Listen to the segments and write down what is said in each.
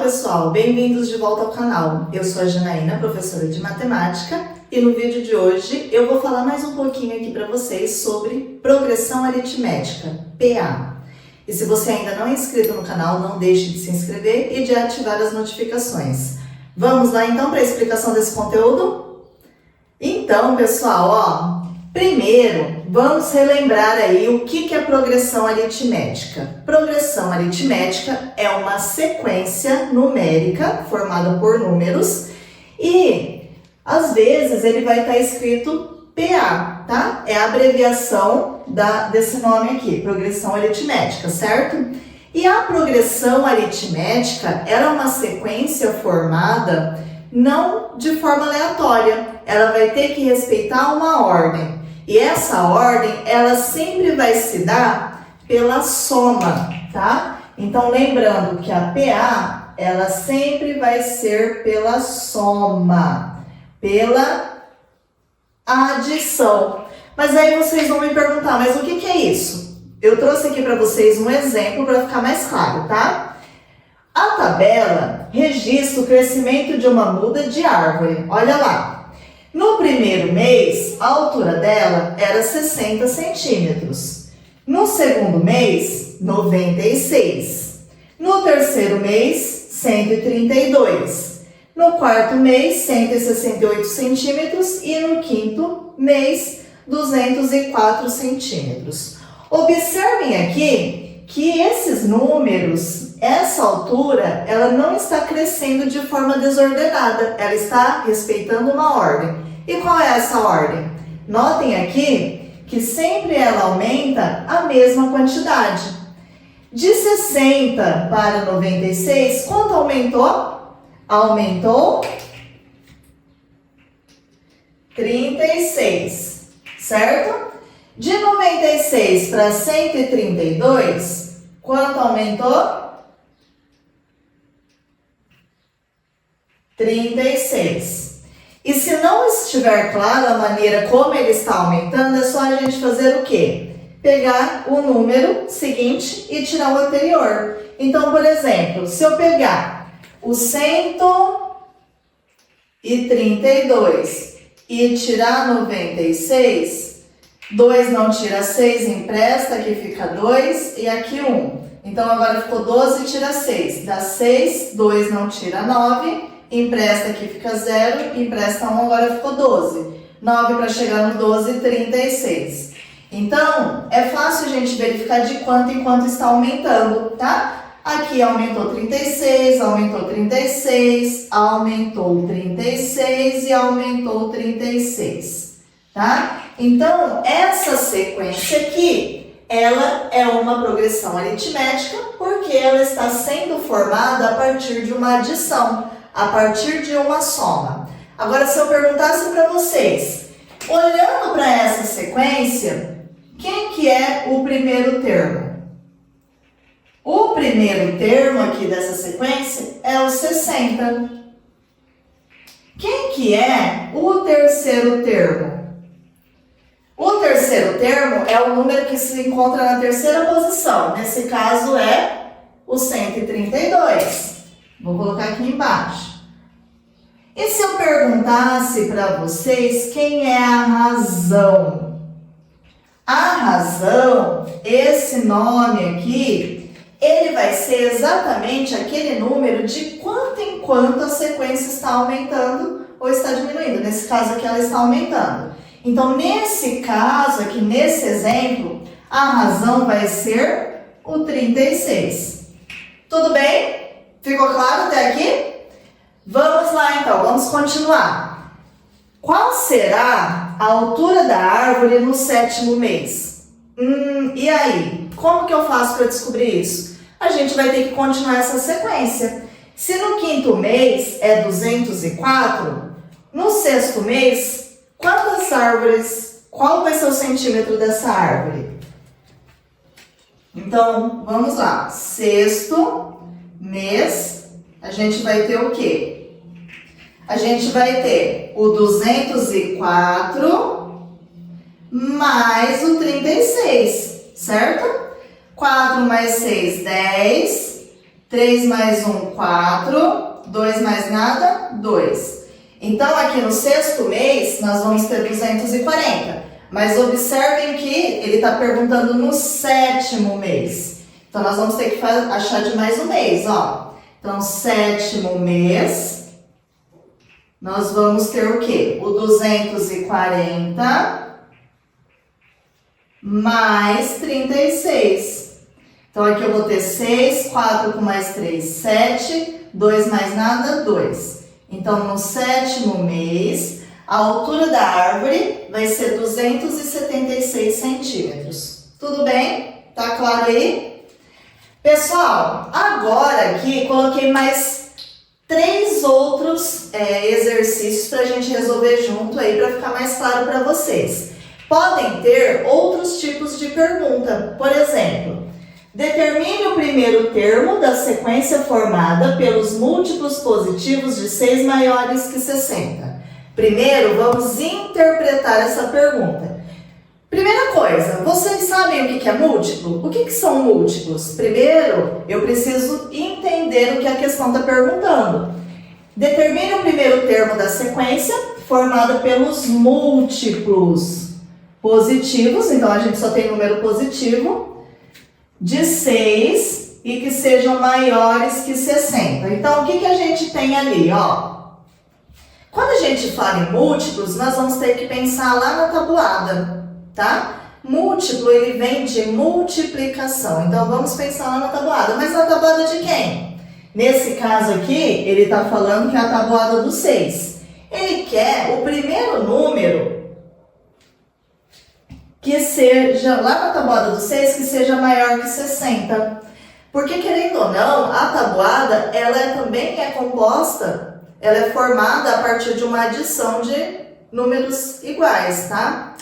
pessoal, bem-vindos de volta ao canal. Eu sou a Janaína, professora de matemática, e no vídeo de hoje eu vou falar mais um pouquinho aqui para vocês sobre progressão aritmética, PA. E se você ainda não é inscrito no canal, não deixe de se inscrever e de ativar as notificações. Vamos lá então para a explicação desse conteúdo? Então, pessoal, primeiro vamos relembrar aí o que é progressão aritmética. Progressão aritmética é uma sequência numérica formada por números e às vezes ele vai estar escrito PA, tá? É a abreviação desse nome aqui, progressão aritmética, certo? E a progressão aritmética era uma sequência formada não de forma aleatória, ela vai ter que respeitar uma ordem. E essa ordem, ela sempre vai se dar pela soma, tá? Então, lembrando que a PA, ela sempre vai ser pela soma, pela adição. Mas aí vocês vão me perguntar, mas o que é isso? Eu trouxe aqui para vocês um exemplo para ficar mais claro, tá? A tabela registra o crescimento de uma muda de árvore. Olha lá. No primeiro mês, a altura dela era 60 centímetros. No segundo mês, 96. No terceiro mês, 132. No quarto mês, 168 centímetros. E no quinto mês, 204 centímetros. Observem aqui que esses números, essa altura, ela não está crescendo de forma desordenada, ela está respeitando uma ordem. E qual é essa ordem? Notem aqui que sempre ela aumenta a mesma quantidade. De 60 para 96, quanto aumentou? Aumentou 36, certo? De 96 para 132, quanto aumentou? 36. E se não estiver claro a maneira como ele está aumentando, é só a gente fazer o quê? Pegar o número seguinte e tirar o anterior. Então, por exemplo, se eu pegar o 132 e tirar 96... 2 não tira 6, empresta, aqui fica 2 e aqui 1. Então, agora ficou 12 e tira 6. Dá 6, 2 não tira 9, empresta, aqui fica 0, empresta 1, agora ficou 12. 9 para chegar no 12, 36. Então, é fácil a gente verificar de quanto em quanto está aumentando, tá? Aqui aumentou 36, aumentou 36, aumentou 36 e aumentou 36. Tá? Então, essa sequência aqui, ela é uma progressão aritmética porque ela está sendo formada a partir de uma adição, a partir de uma soma. Agora, se eu perguntasse para vocês, olhando para essa sequência, quem que é o primeiro termo? O primeiro termo aqui dessa sequência é o 60. Quem que é o terceiro termo? O terceiro termo é o número que se encontra na terceira posição. Nesse caso é o 132. Vou colocar aqui embaixo. E se eu perguntasse para vocês quem é a razão? A razão, esse nome aqui, ele vai ser exatamente aquele número de quanto em quanto a sequência está aumentando ou está diminuindo. Nesse caso aqui ela está aumentando. Então, nesse caso aqui, nesse exemplo, a razão vai ser o 36. Tudo bem? Ficou claro até aqui? Vamos lá então, vamos continuar. Qual será a altura da árvore no sétimo mês? E aí? Como que eu faço para descobrir isso? A gente vai ter que continuar essa sequência. Se no quinto mês é 204, no sexto mês, quantas árvores, qual vai ser o centímetro dessa árvore? Então, vamos lá. Sexto mês, a gente vai ter o quê? A gente vai ter o 204 mais o 36, certo? 4 mais 6, 10. 3 mais 1, 4. 2 mais nada, 2. Então, aqui no sexto mês, nós vamos ter 240. Mas observem que ele está perguntando no sétimo mês. Então, nós vamos ter que achar de mais um mês, ó. Então, sétimo mês, nós vamos ter o quê? O 240 mais 36. Então, aqui eu vou ter 6, 4 com mais 3, 7, 2 mais nada, 2. Então, no sétimo mês, a altura da árvore vai ser 276 centímetros. Tudo bem? Tá claro aí? Pessoal, agora aqui coloquei mais 3 outros exercícios para a gente resolver junto aí para ficar mais claro para vocês. Podem ter outros tipos de pergunta. Por exemplo, determine o primeiro termo da sequência formada pelos múltiplos positivos de 6 maiores que 60. Primeiro, vamos interpretar essa pergunta. Primeira coisa, vocês sabem o que é múltiplo? O que são múltiplos? Primeiro, eu preciso entender o que a questão está perguntando. Determine o primeiro termo da sequência formada pelos múltiplos positivos, então a gente só tem número positivo, de 6 e que sejam maiores que 60. Então, o que a gente tem ali, ó? Quando a gente fala em múltiplos, nós vamos ter que pensar lá na tabuada, tá? Múltiplo, ele vem de multiplicação. Então, vamos pensar lá na tabuada. Mas na tabuada de quem? Nesse caso aqui, ele está falando que é a tabuada do 6. Ele quer o primeiro número que seja, lá na tabuada do 6, que seja maior que 60. Porque, querendo ou não, a tabuada, ela também é composta, ela é formada a partir de uma adição de números iguais, tá?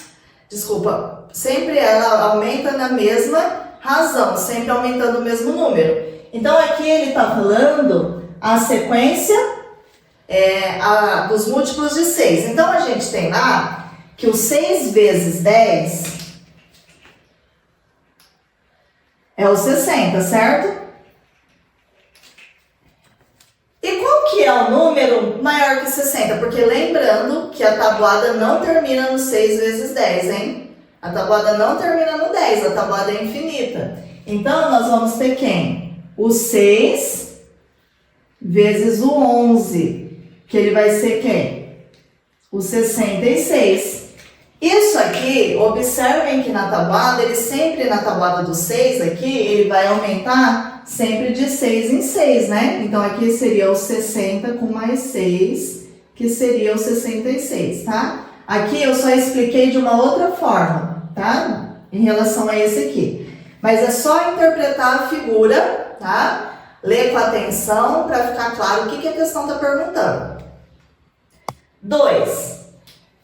Desculpa, sempre ela aumenta na mesma razão, sempre aumentando o mesmo número. Então, aqui ele está falando a sequência dos múltiplos de 6. Então, a gente tem lá que o 6 vezes 10 é o 60, certo? E qual que é o número maior que 60? Porque lembrando que a tabuada não termina no 6 vezes 10, hein? A tabuada não termina no 10, a tabuada é infinita. Então, nós vamos ter quem? O 6 vezes o 11, que ele vai ser quem? O 66. Isso aqui, observem que na tabuada, ele sempre na tabuada do 6 aqui, ele vai aumentar sempre de 6 em 6, né? Então, aqui seria o 60 com mais 6, que seria o 66, tá? Aqui eu só expliquei de uma outra forma, tá? Em relação a esse aqui. Mas é só interpretar a figura, tá? Ler com atenção para ficar claro o que a questão está perguntando. 2.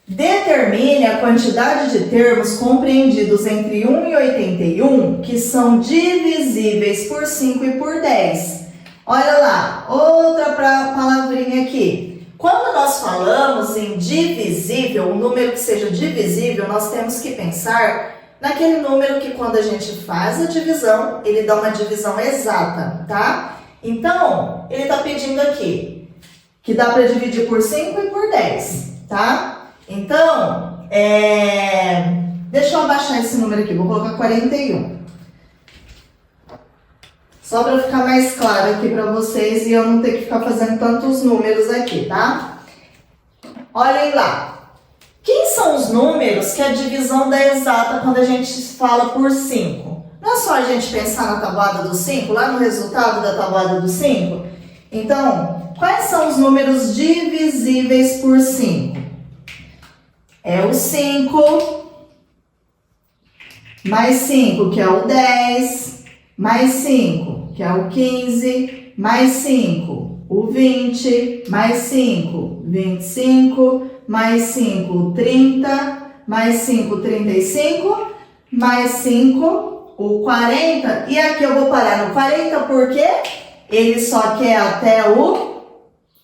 Determine a quantidade de termos compreendidos entre 1 e 81 que são divisíveis por 5 e por 10. Olha lá, outra palavrinha aqui. Quando nós falamos em divisível, um número que seja divisível, nós temos que pensar naquele número que quando a gente faz a divisão, ele dá uma divisão exata, tá? Então, ele está pedindo aqui que dá para dividir por 5 e por 10, tá? Então, deixa eu abaixar esse número aqui, vou colocar 41. Só para ficar mais claro aqui para vocês e eu não ter que ficar fazendo tantos números aqui, tá? Olhem lá. Quem são os números que a divisão dá exata quando a gente fala por 5? Não é só a gente pensar na tabuada do 5, lá no resultado da tabuada do 5? Então, quais são os números divisíveis por 5? É o 5, mais 5, que é o 10, mais 5, que é o 15, mais 5, o 20, mais 5, 25, mais 5, 30, mais 5, 35, mais 5, o 40. E aqui eu vou parar no 40 porque ele só quer até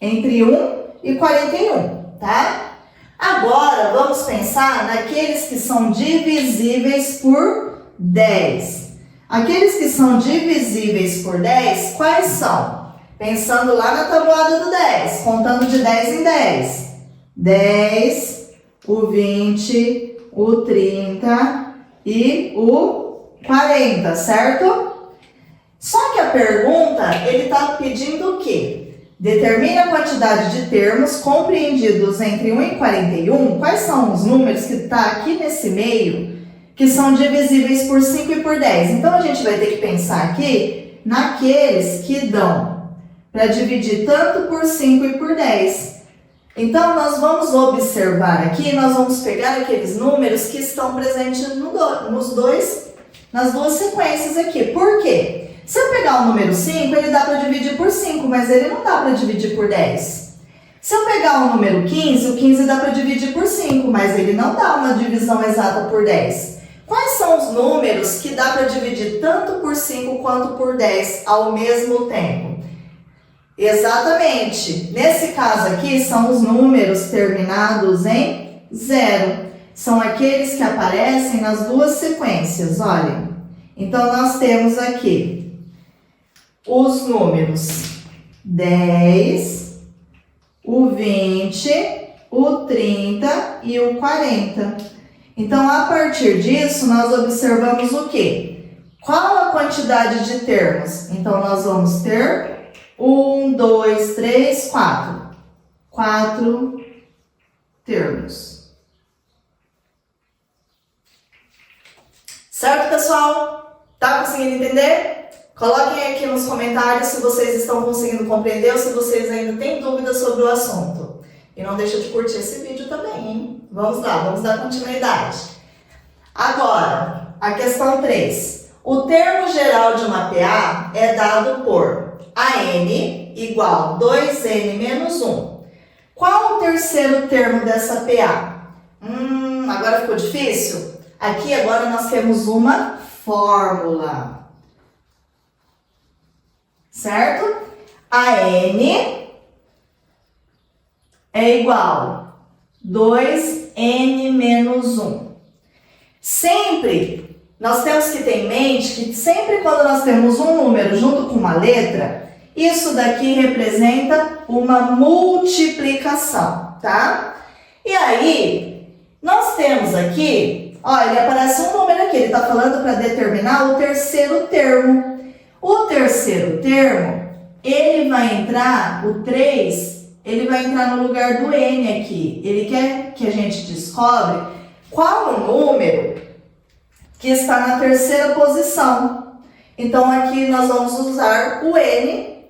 entre 1 e 41, tá? Agora, vamos pensar naqueles que são divisíveis por 10. Aqueles que são divisíveis por 10, quais são? Pensando lá na tabuada do 10, contando de 10 em 10. 10, o 20, o 30 e o 40, certo? Só que a pergunta, ele está pedindo o quê? Determine a quantidade de termos compreendidos entre 1 e 41. Quais são os números que estão aqui nesse meio que são divisíveis por 5 e por 10? Então, a gente vai ter que pensar aqui naqueles que dão para dividir tanto por 5 e por 10. Então, nós vamos observar aqui, nós vamos pegar aqueles números que estão presentes nas duas sequências aqui. Por quê? Se eu pegar o número 5, ele dá para dividir por 5, mas ele não dá para dividir por 10. Se eu pegar o número 15, o 15 dá para dividir por 5, mas ele não dá uma divisão exata por 10. Quais são os números que dá para dividir tanto por 5 quanto por 10 ao mesmo tempo? Exatamente. Nesse caso aqui, são os números terminados em 0. São aqueles que aparecem nas duas sequências, olhem. Então, nós temos aqui os números 10, o 20, o 30 e o 40. Então, a partir disso, nós observamos o quê? Qual a quantidade de termos? Então, nós vamos ter 1, 2, 3, 4. 4 termos. Certo, pessoal? Tá conseguindo entender? Coloquem aqui nos comentários se vocês estão conseguindo compreender ou se vocês ainda têm dúvidas sobre o assunto. E não deixa de curtir esse vídeo também, hein? Vamos lá, vamos dar continuidade. Agora, a questão 3. O termo geral de uma PA é dado por AN igual 2N menos 1. Qual o terceiro termo dessa PA? Agora ficou difícil? Aqui agora nós temos uma fórmula. Certo? AN é igual 2N menos 1. Sempre, nós temos que ter em mente que sempre quando nós temos um número junto com uma letra, isso daqui representa uma multiplicação, tá? E aí, nós temos aqui, olha, aparece um número aqui, ele está falando para determinar o terceiro termo. O terceiro termo, ele vai entrar, o 3, ele vai entrar no lugar do N aqui. Ele quer que a gente descobre qual o número que está na terceira posição. Então, aqui nós vamos usar o N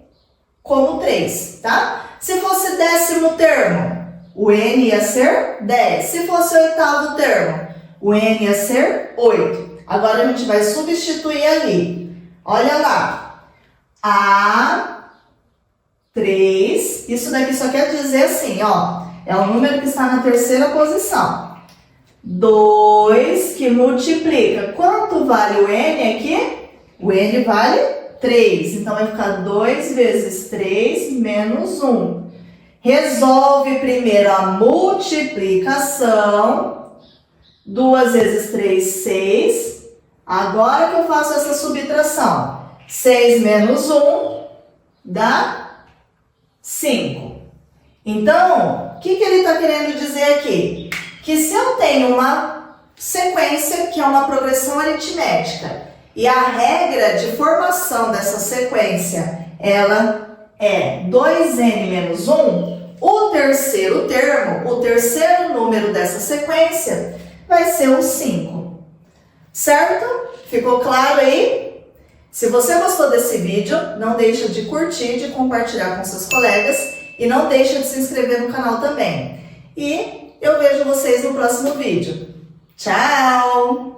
como 3, tá? Se fosse 10º termo, o N ia ser 10. Se fosse 8º termo, o N ia ser 8. Agora, a gente vai substituir ali. Olha lá, A3, isso daqui só quer dizer assim, ó, é o número que está na terceira posição. 2 que multiplica, quanto vale o N aqui? O N vale 3, então vai ficar 2 vezes 3 menos 1. Resolve primeiro a multiplicação, 2 vezes 3, 6. Agora que eu faço essa subtração, 6 menos 1 dá 5. Então, o que ele está querendo dizer aqui? Que se eu tenho uma sequência que é uma progressão aritmética e a regra de formação dessa sequência, ela é 2N menos 1, o terceiro termo, o terceiro número dessa sequência vai ser o 5. Certo? Ficou claro aí? Se você gostou desse vídeo, não deixa de curtir, de compartilhar com seus colegas e não deixa de se inscrever no canal também. E eu vejo vocês no próximo vídeo. Tchau!